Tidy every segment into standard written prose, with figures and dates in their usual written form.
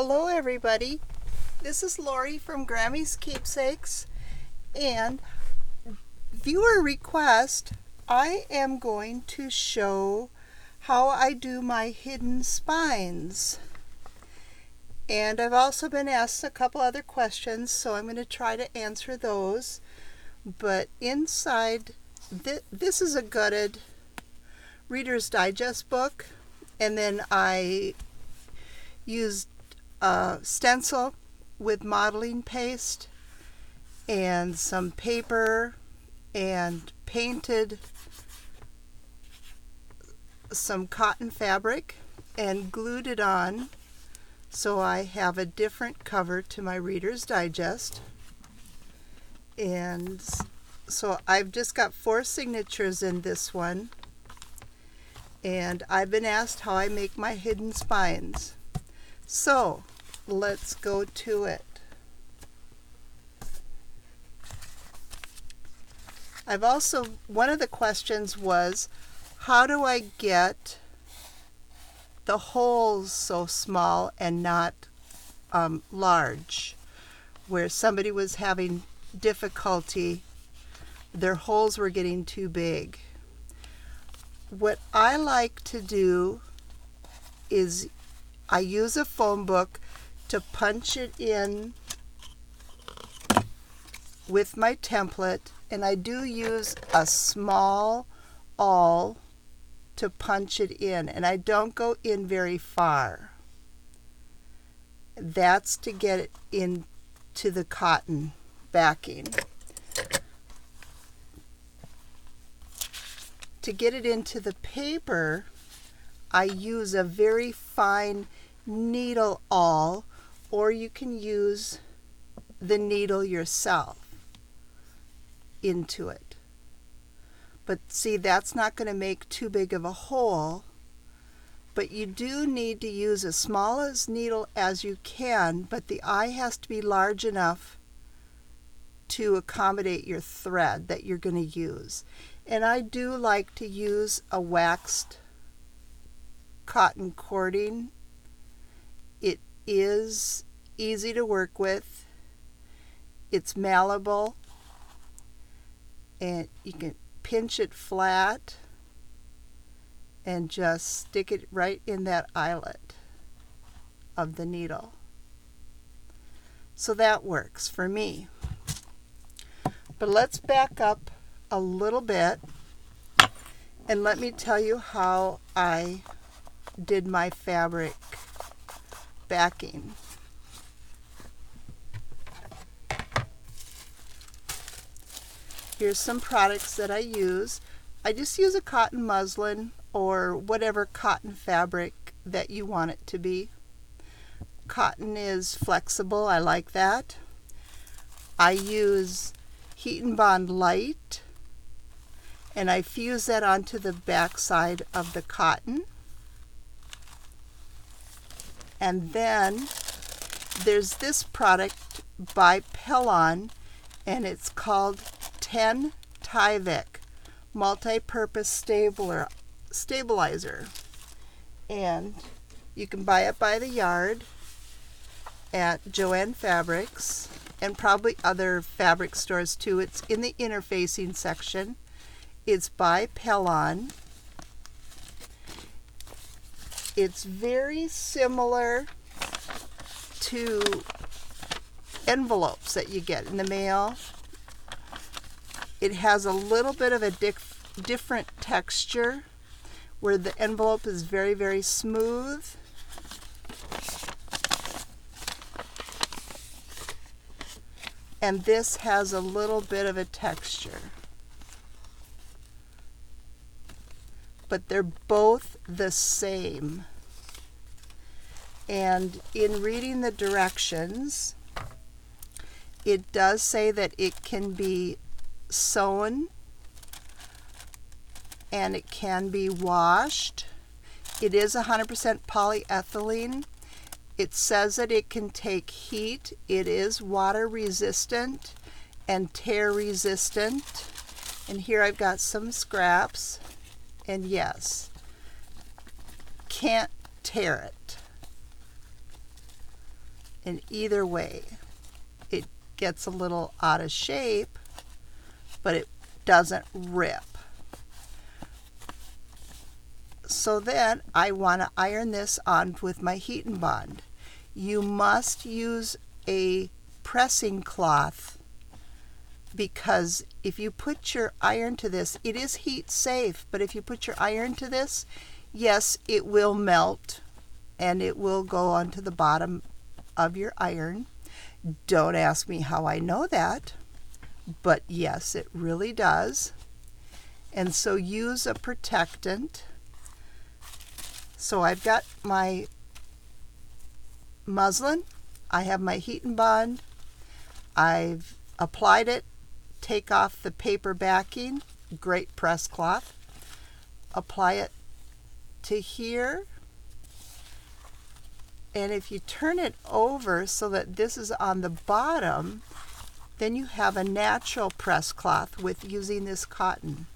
Hello everybody, this is Lori from Grammy's Keepsakes, and viewer request, I am going to show how I do my hidden spines. And I've also been asked a couple other questions, so I'm going to try to answer those. But inside, this is a gutted Reader's Digest book, and then I used a stencil with modeling paste and some paper and painted some cotton fabric and glued it on so I have a different cover to my Reader's Digest. And so I've just got 4 signatures in this one, and I've been asked how I make my hidden spines. So let's go to it. One of the questions was, how do I get the holes so small and not large, where somebody was having difficulty, their holes were getting too big. What I like to do is I use a phone book to punch it in with my template, and I do use a small awl to punch it in, and I don't go in very far. That's to get it into the cotton backing. To get it into the paper, I use a very fine needle awl, or you can use the needle yourself into it. But see, that's not going to make too big of a hole, but you do need to use as small a needle as you can, but the eye has to be large enough to accommodate your thread that you're going to use. And I do like to use a waxed cotton cording. It is easy to work with. It's malleable, and you can pinch it flat and just stick it right in that eyelet of the needle. So that works for me. But let's back up a little bit and let me tell you how I did my fabric backing. Here's some products that I use. I just use a cotton muslin or whatever cotton fabric that you want it to be. Cotton is flexible, I like that. I use Heat and Bond Light, and I fuse that onto the back side of the cotton. And then there's this product by Pellon, and it's called 10 Tyvek multi-purpose stabilizer, and you can buy it by the yard at Joann Fabrics and probably other fabric stores too. It's in the interfacing section. It's by Pellon. It's very similar to envelopes that you get in the mail. It has a little bit of a different texture, where the envelope is very, very smooth. And this has a little bit of a texture. But they're both the same. And in reading the directions, it does say that it can be sewn and it can be washed. It is 100% polyethylene. It says that it can take heat. It is water resistant and tear resistant. And here I've got some scraps, and yes, can't tear it. And either way, it gets a little out of shape, but it doesn't rip. So then I want to iron this on with my heat and bond. You must use a pressing cloth, because if you put your iron to this, it is heat safe, but if you put your iron to this, yes, it will melt and it will go onto the bottom of your iron. Don't ask me how I know that, but yes, it really does. And so use a protectant. So I've got my muslin, I have my heat and bond, I've applied it, take off the paper backing, great press cloth, apply it to here, and if you turn it over so that this is on the bottom, then you have a natural press cloth with using this cotton.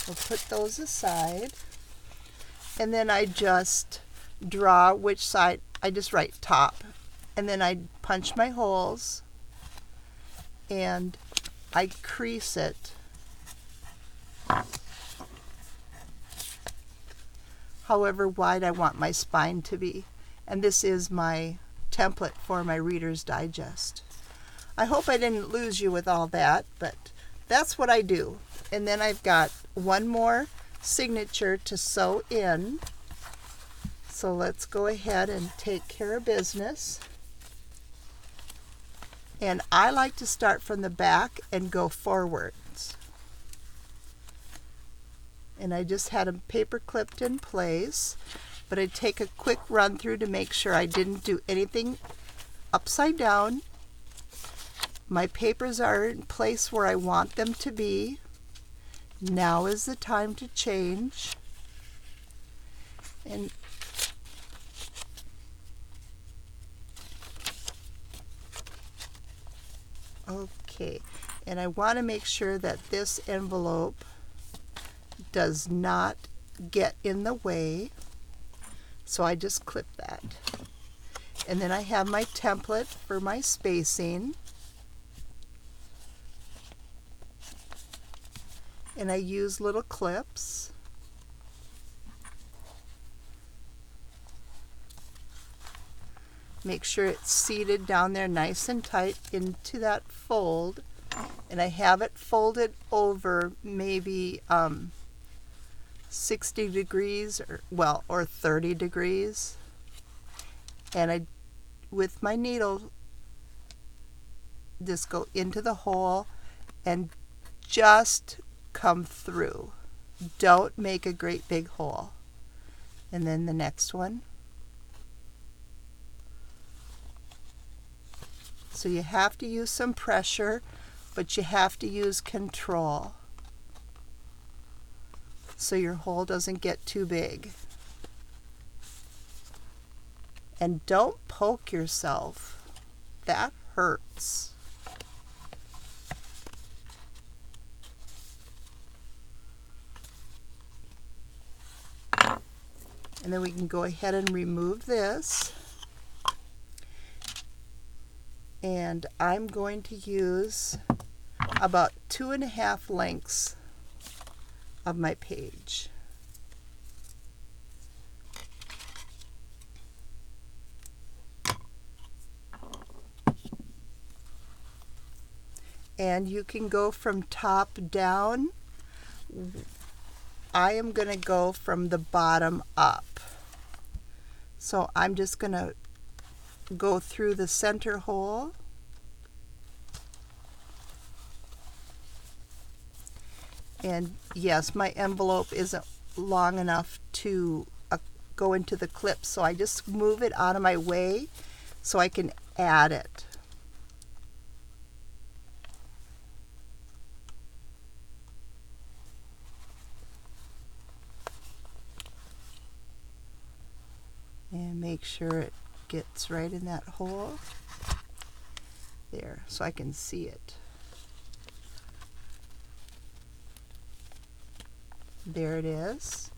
We'll put those aside, and then I just draw which side. I just write top, and then I punch my holes and I crease it however wide I want my spine to be. And this is my template for my Reader's Digest. I hope I didn't lose you with all that, but that's what I do. And then I've got one more signature to sew in. So let's go ahead and take care of business. And I like to start from the back and go forwards. And I just had them paper clipped in place, but I take a quick run through to make sure I didn't do anything upside down. My papers are in place where I want them to be. Now is the time to change. And okay, and I want to make sure that this envelope does not get in the way, so I just clip that. And then I have my template for my spacing, and I use little clips. Make sure it's seated down there nice and tight into that fold, and I have it folded over maybe 60 degrees or 30 degrees, and I, with my needle, just go into the hole and just come through. Don't make a great big hole. And then the next one. So you have to use some pressure, but you have to use control so your hole doesn't get too big. And don't poke yourself. That hurts. And then we can go ahead and remove this. And I'm going to use about 2.5 lengths of my page. And you can go from top down. I am going to go from the bottom up. So I'm just going to go through the center hole. And yes, my envelope isn't long enough to go into the clip, so I just move it out of my way so I can add it. And make sure it gets right in that hole there so I can see it. There it is.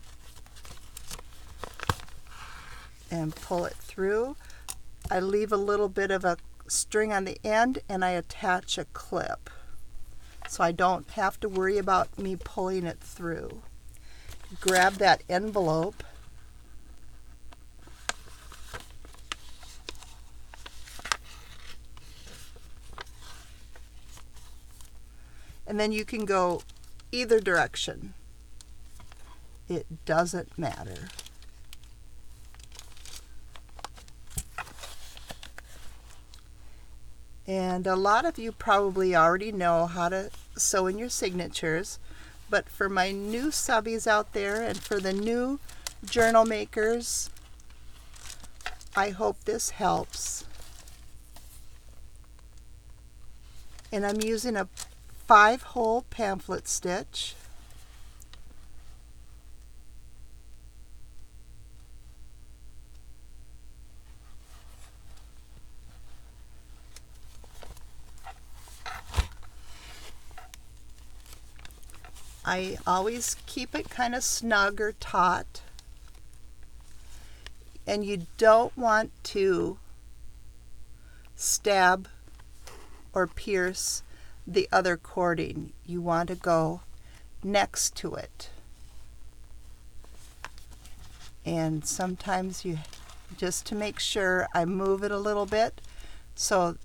and pull it through. I leave a little bit of a string on the end and I attach a clip so I don't have to worry about me pulling it through. Grab that envelope and then you can go either direction. It doesn't matter. And a lot of you probably already know how to sew in your signatures, but for my new subbies out there and for the new journal makers, I hope this helps. And I'm using a 5-hole pamphlet stitch. I always keep it kind of snug or taut. And you don't want to stab or pierce the other cording. You want to go next to it. And sometimes you, just to make sure, I move it a little bit so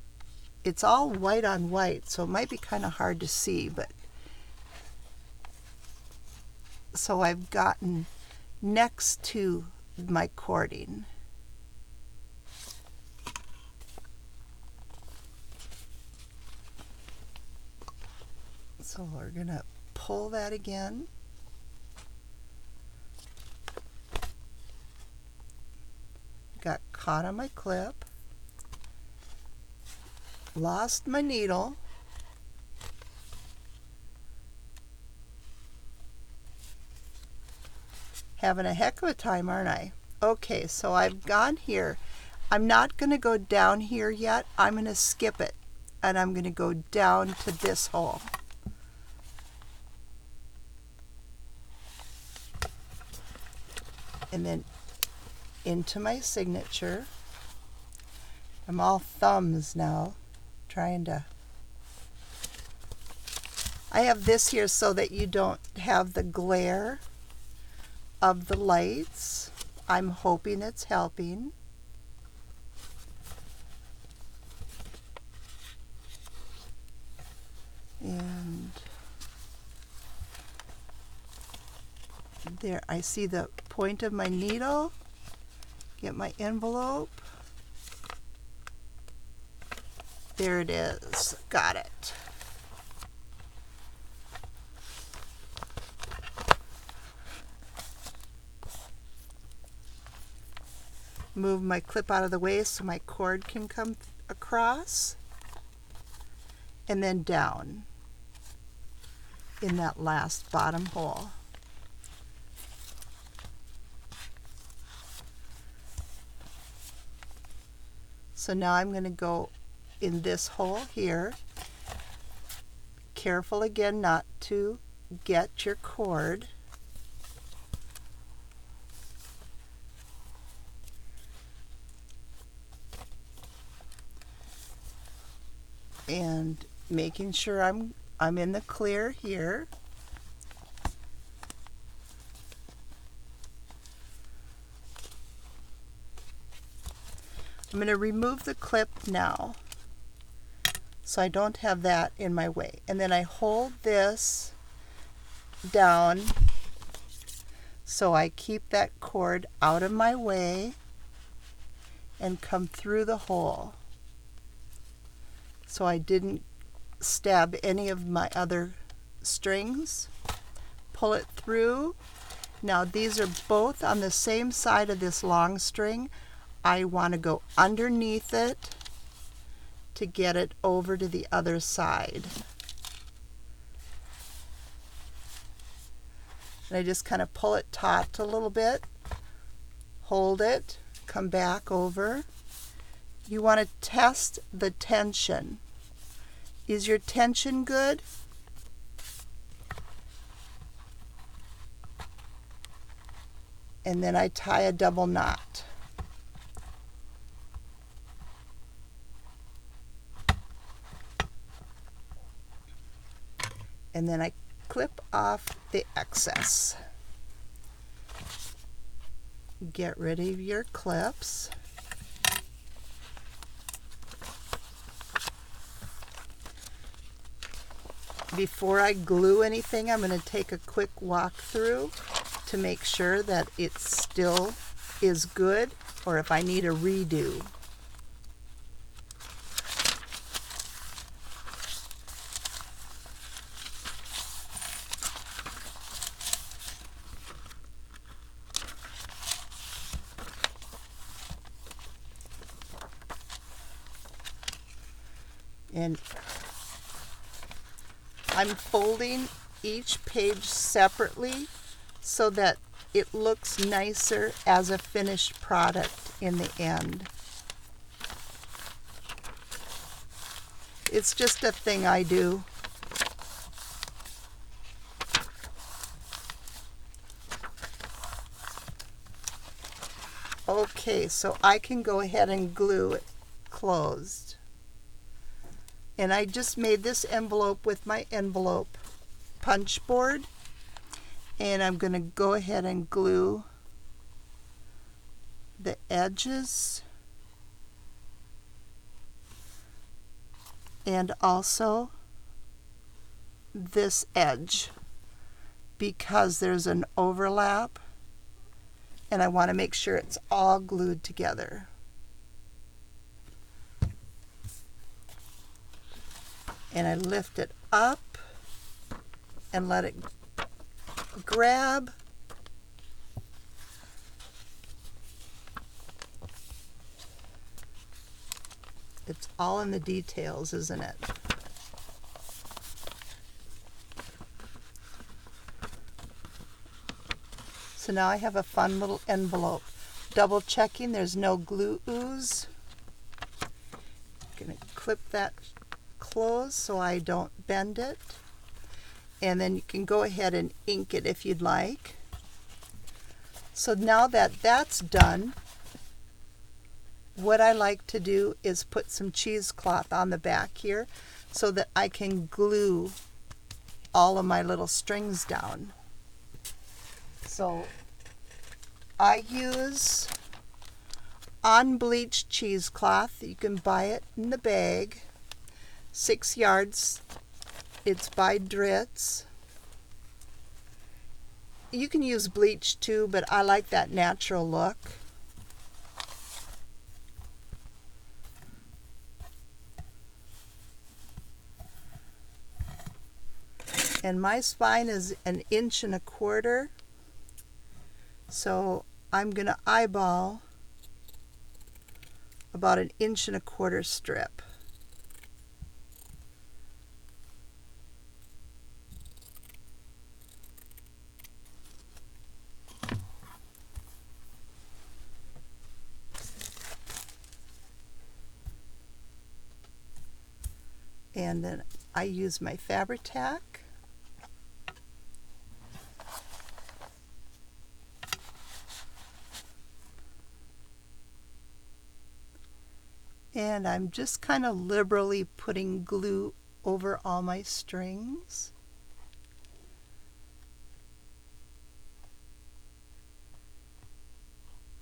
it's all white on white, so it might be kind of hard to see, but so I've gotten next to my cording. So we're going to pull that again. Got caught on my clip. Lost my needle. Having a heck of a time, aren't I? Okay, so I've gone here. I'm not going to go down here yet. I'm going to skip it, and I'm going to go down to this hole. And then into my signature. I'm all thumbs now, trying to... I have this here so that you don't have the glare of the lights. I'm hoping it's helping. And there, I see the point of my needle. Get my envelope. There it is. Got it. Move my clip out of the way so my cord can come across, and then down in that last bottom hole. So now I'm going to go in this hole here. Careful again not to get your cord. And making sure I'm in the clear here. I'm going to remove the clip now so I don't have that in my way. And then I hold this down so I keep that cord out of my way and come through the hole, so I didn't stab any of my other strings. Pull it through. Now these are both on the same side of this long string. I want to go underneath it to get it over to the other side. And I just kind of pull it taut a little bit, hold it, come back over. You want to test the tension. Is your tension good? And then I tie a double knot. and then I clip off the excess. Get rid of your clips. Before I glue anything, I'm going to take a quick walk through to make sure that it still is good, or if I need a redo. And I'm folding each page separately so that it looks nicer as a finished product in the end. It's just a thing I do. Okay, so I can go ahead and glue it closed. And I just made this envelope with my envelope punch board. And I'm going to go ahead and glue the edges and also this edge because there's an overlap and I want to make sure it's all glued together. And I lift it up and let it grab. It's all in the details, isn't it? So now I have a fun little envelope. Double checking there's no glue ooze. I'm going to clip that close so I don't bend it. And then you can go ahead and ink it if you'd like. So now that that's done, what I like to do is put some cheesecloth on the back here so that I can glue all of my little strings down. So I use unbleached cheesecloth. You can buy it in the bag. 6 yards. It's by Dritz. You can use bleach too, but I like that natural look. And my spine is 1.25 inches. So I'm going to eyeball about 1.25 inches strip. And then I use my Fabri-Tac. And I'm just kind of liberally putting glue over all my strings.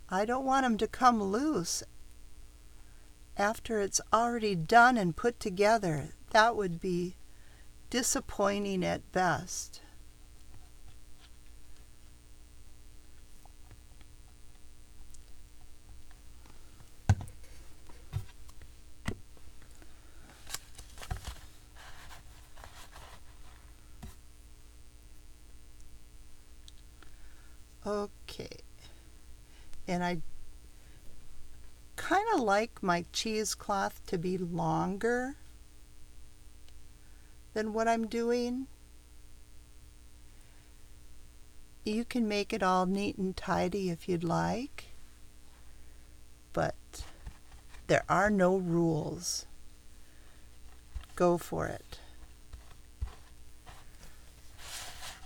I don't want them to come loose after it's already done and put together. That would be disappointing at best. Okay, and I kind of like my cheesecloth to be longer than what I'm doing. You can make it all neat and tidy if you'd like, but there are no rules. Go for it.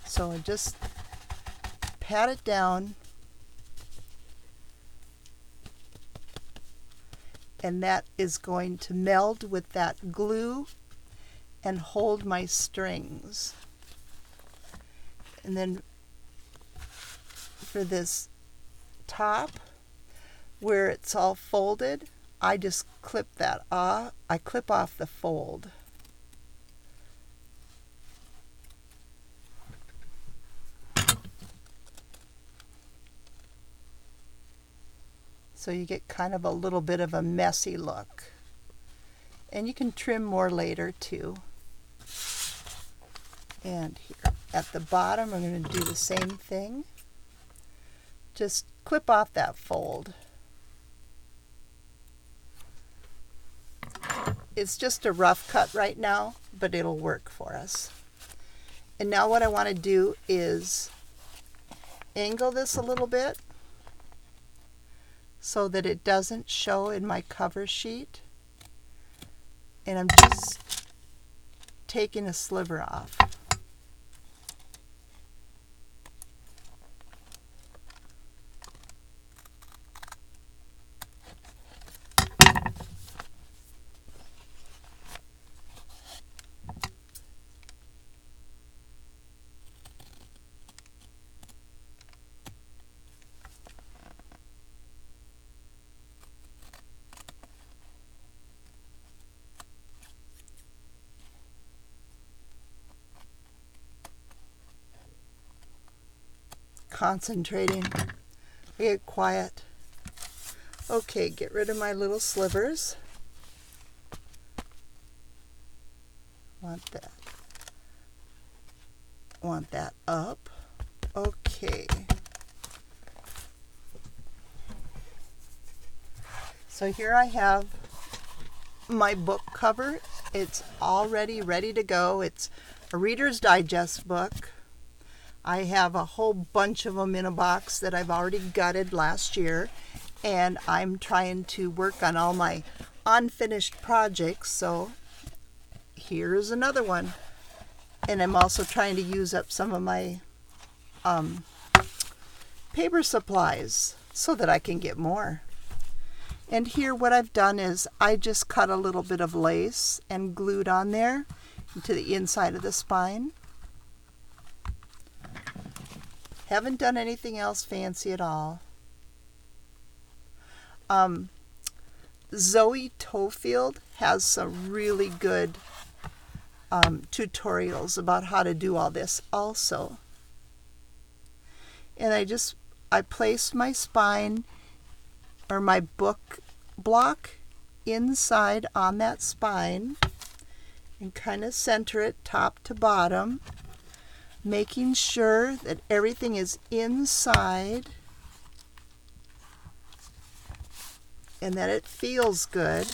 So I just pat it down, and that is going to meld with that glue and hold my strings. And then for this top where it's all folded, I just clip that off. I clip off the fold. So you get kind of a little bit of a messy look. And you can trim more later too. And here at the bottom, I'm going to do the same thing. Just clip off that fold. It's just a rough cut right now, but it'll work for us. And now what I want to do is angle this a little bit so that it doesn't show in my cover sheet. And I'm just taking a sliver off. Concentrating. I get quiet. Okay, get rid of my little slivers. Want that up. Okay. So here I have my book cover. It's already ready to go. It's a Reader's Digest book. I have a whole bunch of them in a box that I've already gutted last year, and I'm trying to work on all my unfinished projects, so here's another one. And I'm also trying to use up some of my paper supplies so that I can get more. And here what I've done is I just cut a little bit of lace and glued on there to the inside of the spine. Haven't done anything else fancy at all. Zoe Tofield has some really good tutorials about how to do all this also. And I placed my spine or my book block inside on that spine and kind of center it top to bottom, making sure that everything is inside and that it feels good.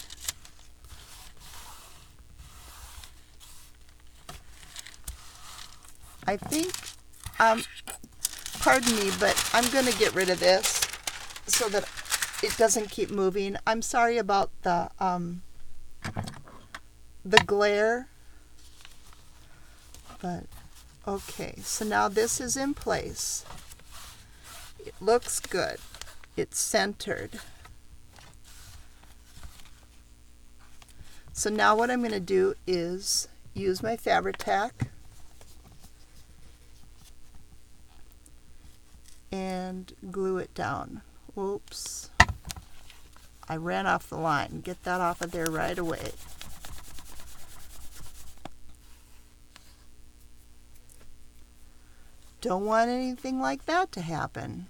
I think, pardon me, but I'm going to get rid of this so that it doesn't keep moving. I'm sorry about the glare, but okay, so now this is in place. It looks good. It's centered. So now what I'm going to do is use my fabric tack and glue it down. Oops. I ran off the line. Get that off of there right away. Don't want anything like that to happen.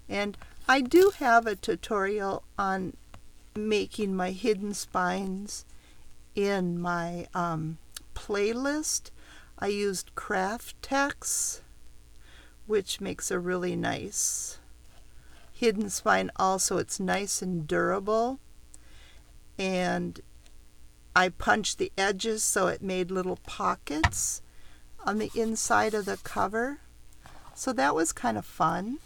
And I do have a tutorial on making my hidden spines in my playlist. I used Craft Tex, which makes a really nice hidden spine also. It's nice and durable. And I punched the edges so it made little pockets on the inside of the cover. So that was kind of fun.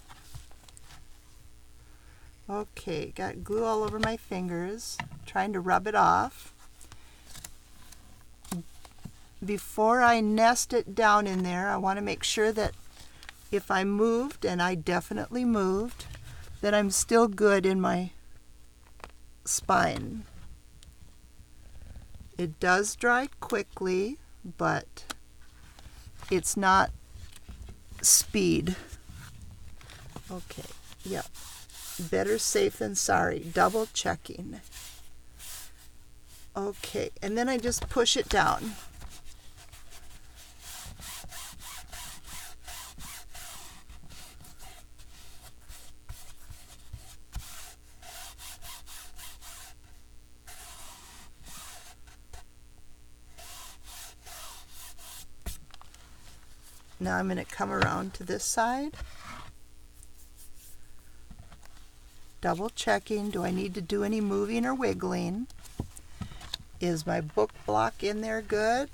Okay, got glue all over my fingers, trying to rub it off. Before I nest it down in there, I want to make sure that if I moved, and I definitely moved, that I'm still good in my spine. It does dry quickly, but it's not speed. Okay, yeah. Better safe than sorry. Double checking. Okay, and then I just push it down. Now I'm going to come around to this side. Double checking. Do I need to do any moving or wiggling? Is my book block in there good?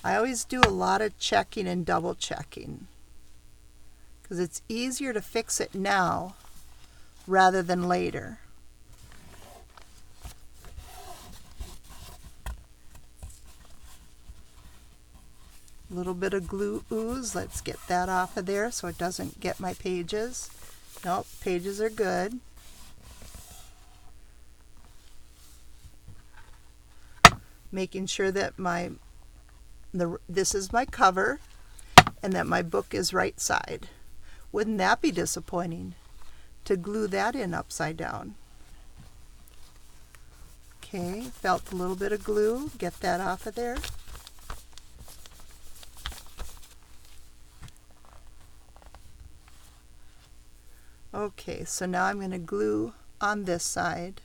I always do a lot of checking and double checking because it's easier to fix it now rather than later. A little bit of glue ooze. Let's get that off of there so it doesn't get my pages. Nope, pages are good. Making sure that this is my cover and that my book is right side. Wouldn't that be disappointing to glue that in upside down? Okay, felt a little bit of glue. Get that off of there. Okay, so now I'm going to glue on this side.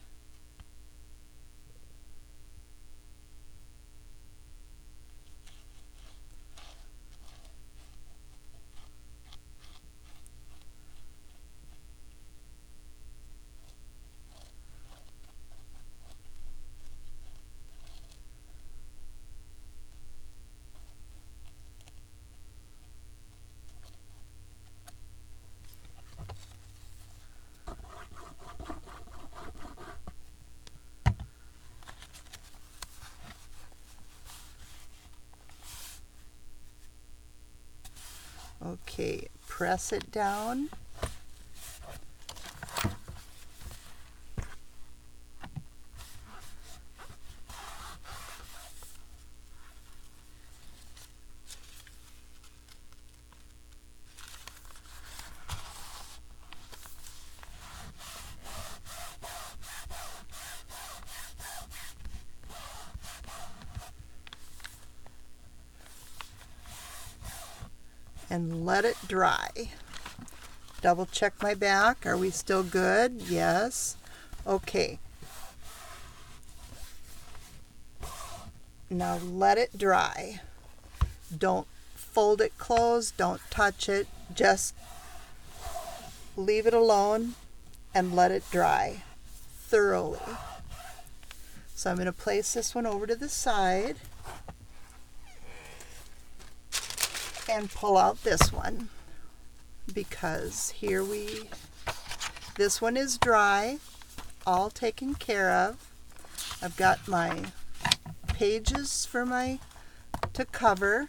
Okay, press it down. And let it dry. Double check my back. Are we still good? Yes. Okay. Now let it dry. Don't fold it closed. Don't touch it. Just leave it alone and let it dry thoroughly. So I'm going to place this one over to the side and pull out this one because this one is dry, all taken care of. I've got my pages to cover,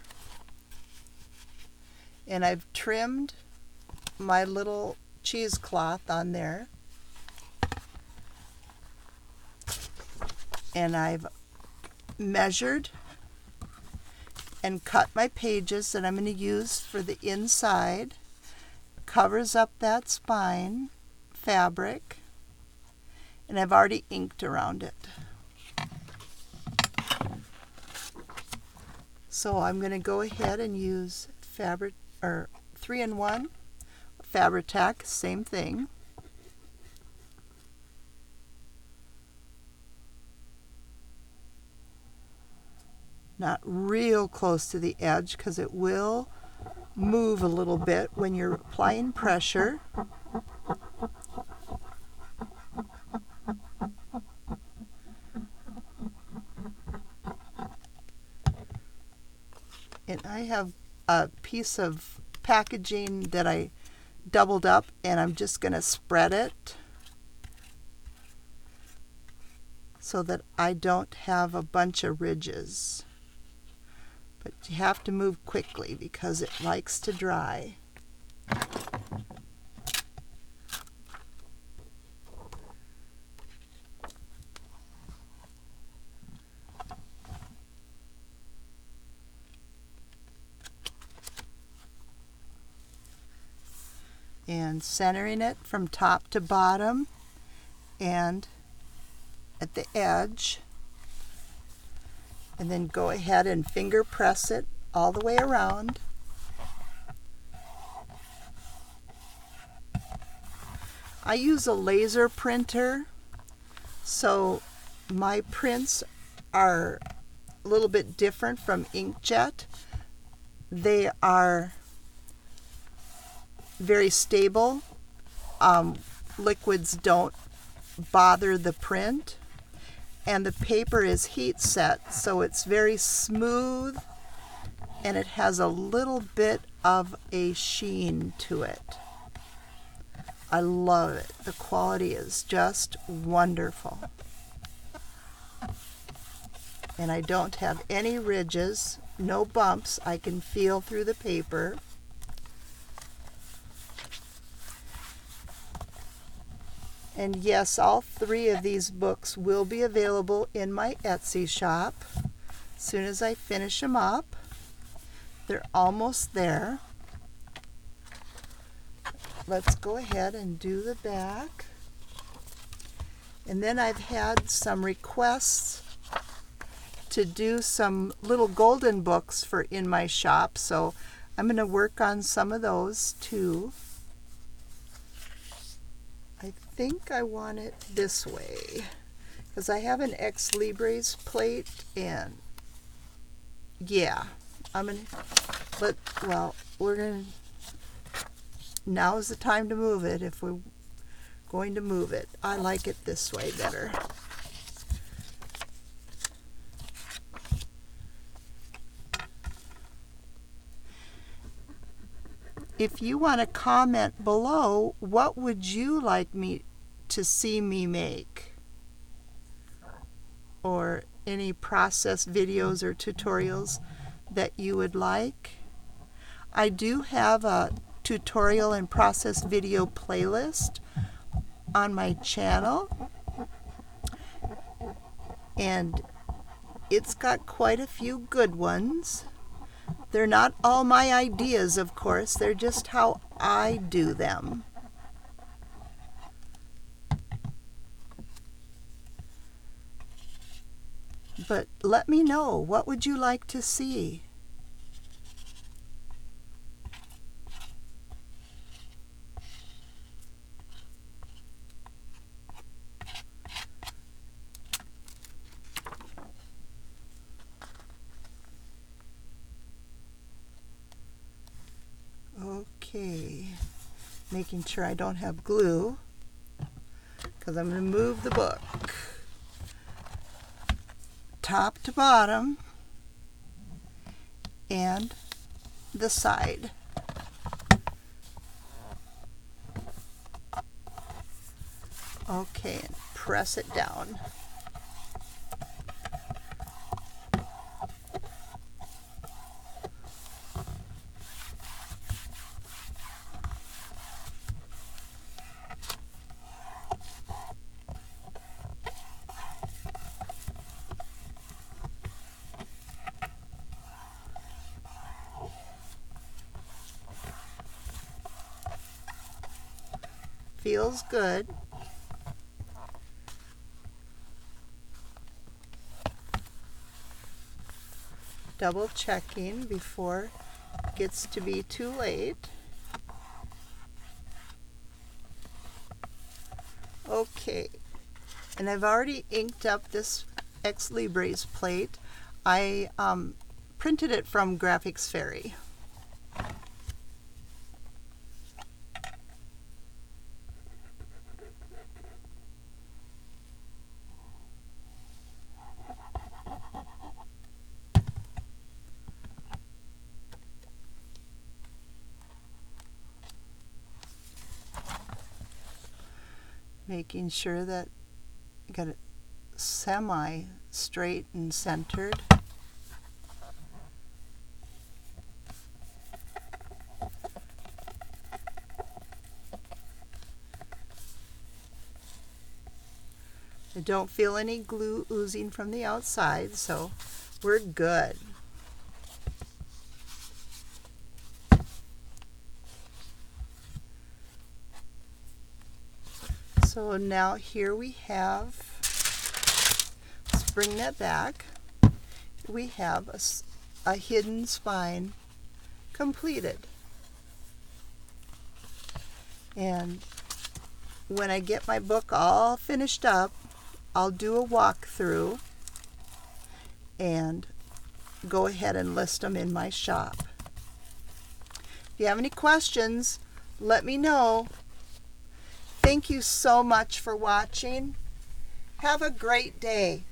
and I've trimmed my little cheesecloth on there, and I've measured and cut my pages that I'm going to use for the inside. Covers up that spine fabric, and I've already inked around it. So I'm going to go ahead and use fabric or 3-in-1 Fabri-Tac, same thing. Not real close to the edge because it will move a little bit when you're applying pressure. And I have a piece of packaging that I doubled up, and I'm just going to spread it so that I don't have a bunch of ridges. But you have to move quickly because it likes to dry. And centering it from top to bottom and at the edge, and then go ahead and finger press it all the way around. I use a laser printer, so my prints are a little bit different from inkjet. They are very stable. Liquids don't bother the print, and the paper is heat set, so it's very smooth and it has a little bit of a sheen to it. I love it. The quality is just wonderful. And I don't have any ridges, no bumps. I can feel through the paper. And yes, all 3 of these books will be available in my Etsy shop as soon as I finish them up. They're almost there. Let's go ahead and do the back. And then I've had some requests to do some little golden books for in my shop, so I'm going to work on some of those too. I think I want it this way because I have an Ex Libris plate, and yeah, now is the time to move it if we're going to move it. I like it this way better. If you want to comment below, what would you like me to see me make? Or any process videos or tutorials that you would like. I do have a tutorial and process video playlist on my channel, and it's got quite a few good ones. They're not all my ideas, of course, they're just how I do them. But let me know, what would you like to see? Okay, making sure I don't have glue because I'm going to move the book top to bottom and the side. Okay, and press it down. Feels good. Double checking before it gets to be too late. Okay, and I've already inked up this Ex Libris plate. I printed it from Graphics Fairy. Making sure that I got a semi-straight and centered. I don't feel any glue oozing from the outside, so we're good. So now here we have, let's bring that back, we have a hidden spine completed. And when I get my book all finished up, I'll do a walkthrough and go ahead and list them in my shop. If you have any questions, let me know. Thank you so much for watching. Have a great day.